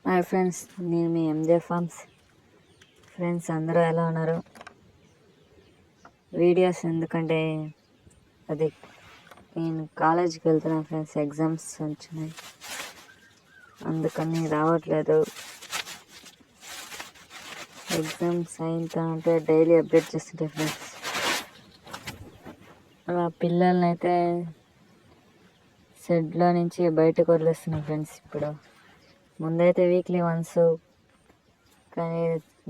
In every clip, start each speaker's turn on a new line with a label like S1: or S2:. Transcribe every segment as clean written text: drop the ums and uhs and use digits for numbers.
S1: Hi friends, నేను మీ M J forms. Friends అందరూ ఎలా ఉన్నారు? వీడియోస్ ఎందుకంటే అది నేను కాలేజీకి వెళ్తున్నాను ఫ్రెండ్స్, ఎగ్జామ్స్ వచ్చినాయి అందుకని రావట్లేదు. ఎగ్జామ్స్ అయిన అంటే డైలీ అప్డేట్ చేస్తుంటాయి ఫ్రెండ్స్. అలా పిల్లల్ని అయితే షెడ్లో నుంచి బయటకు వదిలేస్తున్నాం ఫ్రెండ్స్. ఇప్పుడు ముందైతే వీక్లీ వన్స్, కానీ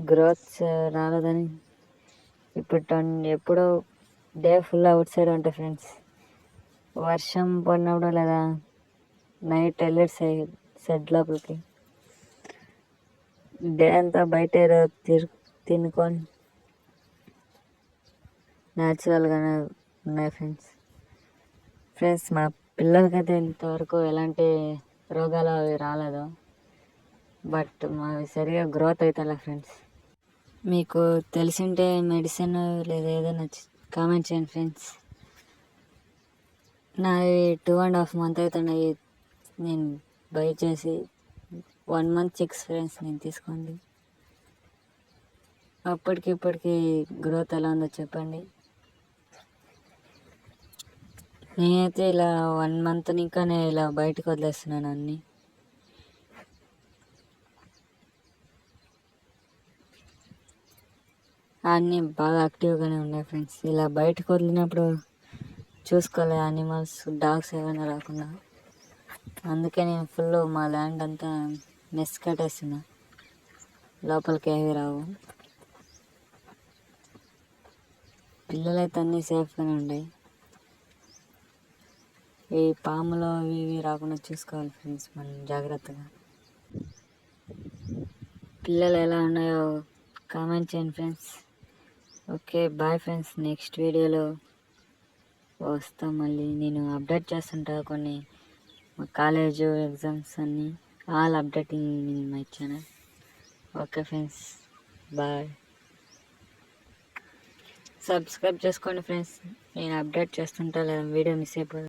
S1: గ్రోత్ రాలేదని ఇప్పుడు ఎప్పుడో డే ఫుల్ అవుట్ సైడ్ ఉంటాయి ఫ్రెండ్స్. వర్షం పడినప్పుడు లేదా నైట్ వెళ్ళేసి షెడ్ లోపలికి డే అంతా బయట తినుకొని న్యాచురల్గానే ఉన్నాయి ఫ్రెండ్స్. మా పిల్లలకైతే ఇంతవరకు ఎలాంటి రోగాలు అవి రాలేదు, బట్ మావి సరిగా గ్రోత్ అవుతా ఫ్రెండ్స్. మీకు తెలిసింటే మెడిసిన్ లేదా ఏదైనా కామెంట్ చేయండి ఫ్రెండ్స్. నాది 2.5 months అవుతున్నాయి నేను బై చేసి. 1 month చిక్స్ ఫ్రెండ్స్ నేను తీసుకోండి. ఇప్పటికి గ్రోత్ ఎలా ఉందో చెప్పండి. నేనైతే ఇలా 1 month ఇంకా నేను ఇలా బయటకు వదిలేస్తున్నాను అన్నీ. బాగా యాక్టివ్గానే ఉన్నాయి ఫ్రెండ్స్. ఇలా బయటకు వదిలినప్పుడు చూసుకోలే యానిమల్స్, డాగ్స్ ఏమైనా రాకుండా. అందుకే నేను ఫుల్ మా ల్యాండ్ అంతా మెస్ కట్టేస్తున్నా, లోపలికి ఏవి రావు. పిల్లలైతే అన్నీ సేఫ్గానే ఉన్నాయి. ఈ పాములు ఇవి రాకుండా చూసుకోవాలి ఫ్రెండ్స్ మనం జాగ్రత్తగా. పిల్లలు ఎలా ఉన్నాయో కామెంట్ చేయండి friends. Okay, bye friends. Next వీడియోలో వస్తాం మళ్ళీ. నేను అప్డేట్ చేస్తుంటా కొన్ని మా కాలేజు ఎగ్జామ్స్ అన్నీ, all updating in my channel. Okay friends, bye. Subscribe చేసుకోండి ఫ్రెండ్స్. నేను అప్డేట్ చేస్తుంటా, లేదా వీడియో మిస్ అయిపోతుంది.